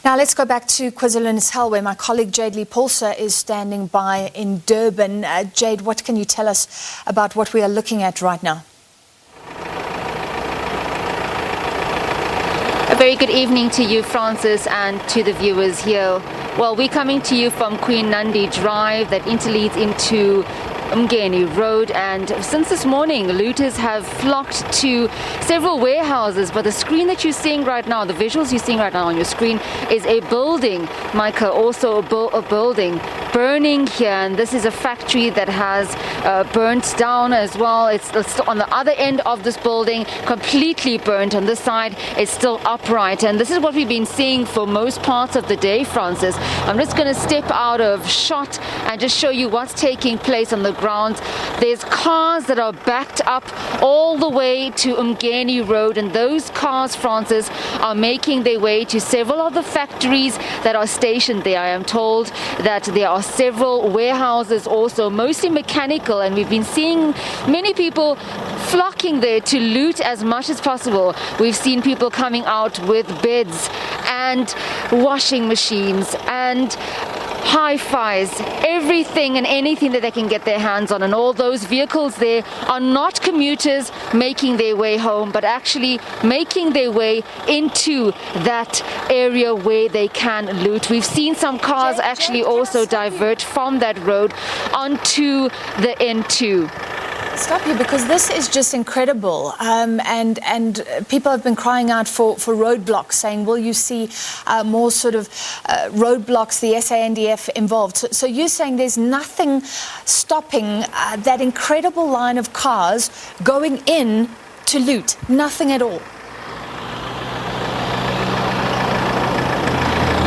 Now let's go back to KwaZulu-Natal, where my colleague Jayed-Leigh Paulse is standing by in Durban. Jade, what can you tell us about what we are looking at right now? A very good evening to you, Francis, and to the viewers here. Well, we're coming to you from Queen Nandi Drive that interleads into Umgeni Road, and since this morning looters have flocked to several warehouses, but the screen that you're seeing right now, the visuals you're seeing right now on your screen, is a building, Michael, also a building burning here, and this is a factory that has burnt down as well. It's on the other end of this building, completely burnt. On this side it's still upright, and this is what we've been seeing for most parts of the day, Francis. I'm just going to step out of shot and just show you what's taking place on the ground. There's cars that are backed up all the way to Umgeni Road, and those cars, Francis, are making their way to several of the factories that are stationed there. I am told that there are several warehouses also, mostly mechanical, and we've been seeing many people flocking there to loot as much as possible. We've seen people coming out with beds and washing machines and hi-fis, everything and anything that they can get their hands on, and all those vehicles there are not commuters making their way home, but actually making their way into that area where they can loot. We've seen some cars actually also divert from that road onto the N2. Stop you, because this is just incredible, and people have been crying out for roadblocks, saying, will you see more sort of roadblocks, the SANDF involved? So you're saying there's nothing stopping that incredible line of cars going in to loot, nothing at all?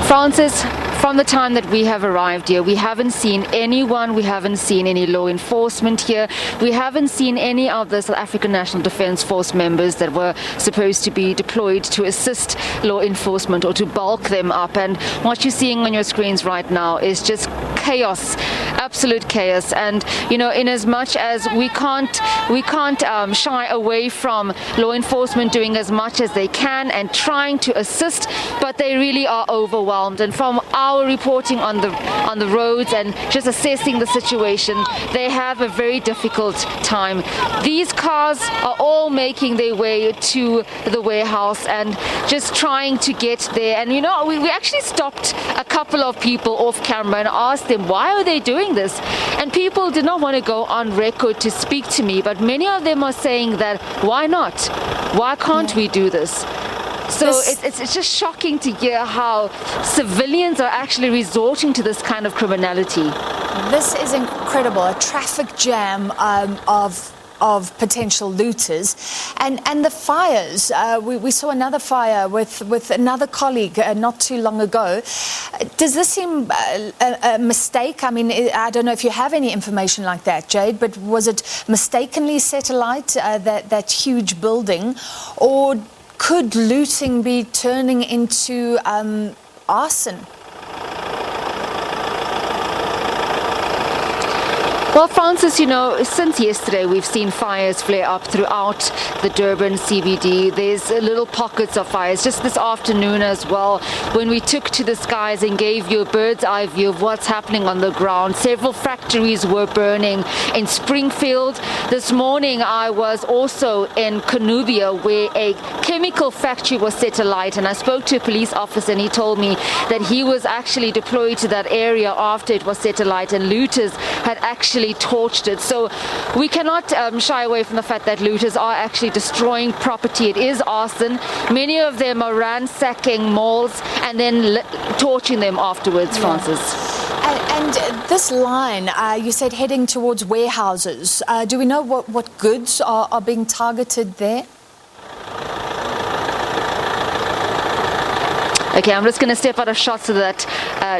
Francis, from the time that we have arrived here, we haven't seen anyone, we haven't seen any law enforcement here, we haven't seen any of the South African National Defence Force members that were supposed to be deployed to assist law enforcement or to bulk them up. And what you're seeing on your screens right now is just chaos, absolute chaos. And you know, in as much as we can't shy away from law enforcement doing as much as they can and trying to assist, but they really are overwhelmed. And from our reporting on the roads and just assessing the situation, they have a very difficult time. These cars are all making their way to the warehouse and just trying to get there. And you know, we actually stopped a couple of people off camera and asked them, why are they doing this? And people did not want to go on record to speak to me, but many of them are saying that, why not? Why can't we do this? So it's just shocking to hear how civilians are actually resorting to this kind of criminality. This is incredible, a traffic jam of potential looters, and the fires. We saw another fire with another colleague not too long ago. Does this seem a mistake? I mean, I don't know if you have any information like that, Jade, but was it mistakenly set alight, that huge building, or could looting be turning into arson? Well, Francis, you know, since yesterday we've seen fires flare up throughout the Durban CBD. There's little pockets of fires. Just this afternoon as well, when we took to the skies and gave you a bird's eye view of what's happening on the ground, several factories were burning in Springfield. This morning I was also in Conubia, where a chemical factory was set alight, and I spoke to a police officer and he told me that he was actually deployed to that area after it was set alight, and looters had actually torched it. So we cannot shy away from the fact that looters are actually destroying property. It is arson. Many of them are ransacking malls and then torching them afterwards, Francis. And this line, you said heading towards warehouses. Do we know what goods are being targeted there? Okay, I'm just going to step out of shot so that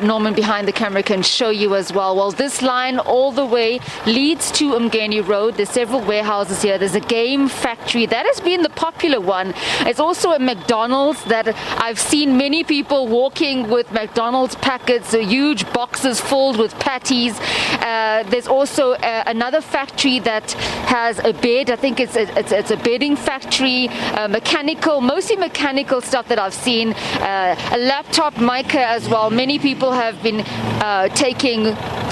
Norman behind the camera can show you as well. Well, this line all the way leads to Umgeni Road. There's several warehouses here. There's a game factory. That has been the popular one. It's also a McDonald's that I've seen many people walking with McDonald's packets, huge boxes filled with patties. There's also another factory that has a bed. I think it's a bedding factory, mostly mechanical stuff that I've seen. A laptop maker as well. Many people have been taking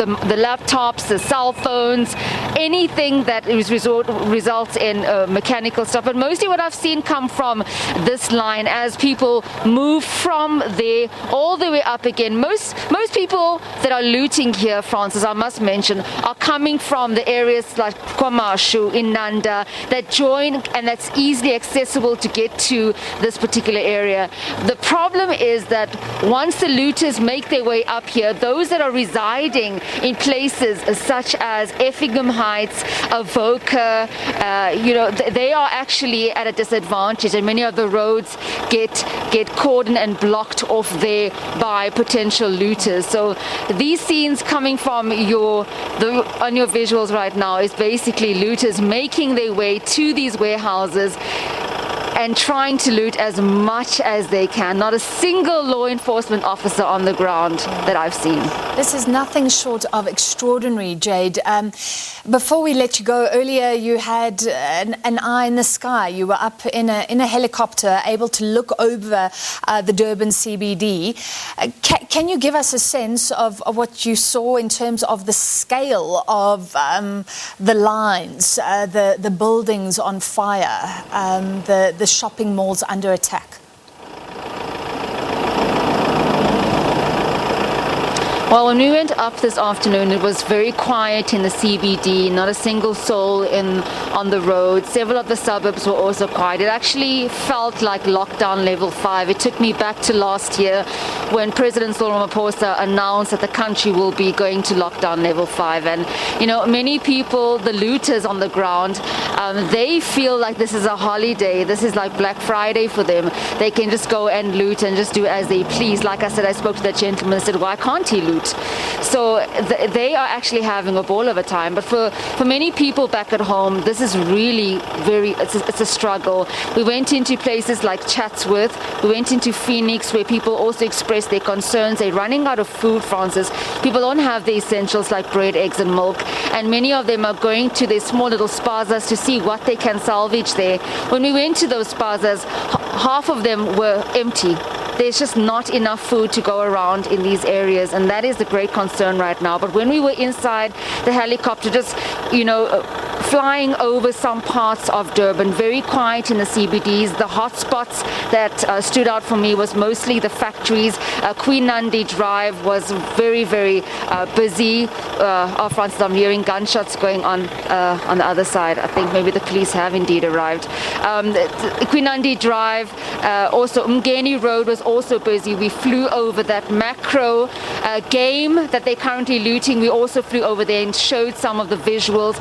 the laptops, the cell phones, anything that results in mechanical stuff. But mostly what I've seen come from this line as people move from there all the way up again. Most people that are looting here, Francis, I must mention, are coming from the areas like KwaMashu, Inanda, that join, and that's easily accessible to get to this particular area. The problem is that once the looters make their way up here, those that are residing in places such as Effingham Heights, Avoca, they are actually at a disadvantage, and many of the roads get cordoned and blocked off there by potential looters. So these scenes coming from on your visuals right now is basically looters making their way to these warehouses and trying to loot as much as they can. Not a single law enforcement officer on the ground that I've seen. This is nothing short of extraordinary, Jade. Before we let you go, earlier you had an eye in the sky. You were up in a helicopter, able to look over the Durban CBD. Can you give us a sense of what you saw in terms of the scale of the lines, the buildings on fire, the shopping malls under attack? Well, when we went up this afternoon, it was very quiet in the CBD, not a single soul on the road. Several of the suburbs were also quiet. It actually felt like lockdown level 5. It took me back to last year when President Cyril Ramaphosa announced that the country will be going to lockdown level 5. And, many people, the looters on the ground, they feel like this is a holiday. This is like Black Friday for them. They can just go and loot and just do as they please. Like I said, I spoke to that gentleman and said, why can't he loot? So they are actually having a ball of a time. But for many people back at home, this is really it's a struggle. We went into places like Chatsworth, we went into Phoenix, where people also expressed their concerns. They're running out of food, Francis. People don't have the essentials like bread, eggs and milk, and many of them are going to their small little spazas to see what they can salvage there. When we went to those spazas, half of them were empty. There's just not enough food to go around in these areas, and that is the great concern right now. But when we were inside the helicopter, just flying over some parts of Durban, very quiet in the CBDs. The hotspots that stood out for me was mostly the factories. Queen Nandi Drive was very, very busy. Francis, I'm hearing gunshots going on the other side. I think maybe the police have indeed arrived. Queen Nandi Drive, also Umgeni Road was also busy. We flew over that macro game that they're currently looting. We also flew over there and showed some of the visuals.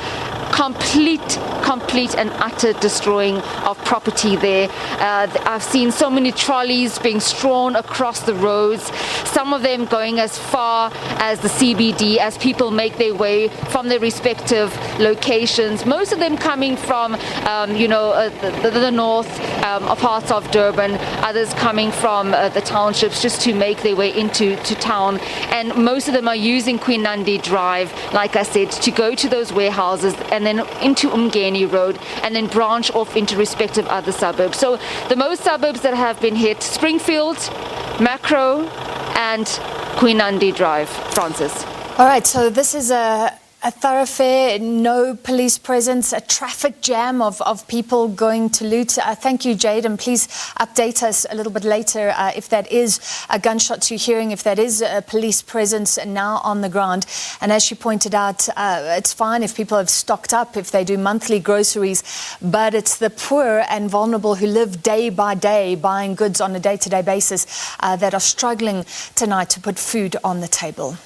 Complete and utter destroying of property there. I've seen so many trolleys being strewn across the roads, some of them going as far as the CBD as people make their way from their respective locations, most of them coming from the north parts of Durban, others coming from the townships just to make their way into town, and most of them are using Queen Nandi Drive, like I said, to go to those warehouses and then into Umgeni Road and then branch off into respective other suburbs. So the most suburbs that have been hit: Springfield, Macro and Queen Nandi Drive. Francis. All right, so this is a thoroughfare, no police presence, a traffic jam of people going to loot. Thank you, Jade, and please update us a little bit later if that is a gunshot you're hearing, if that is a police presence now on the ground. And as she pointed out, it's fine if people have stocked up, if they do monthly groceries, but it's the poor and vulnerable who live day by day buying goods on a day-to-day basis that are struggling tonight to put food on the table.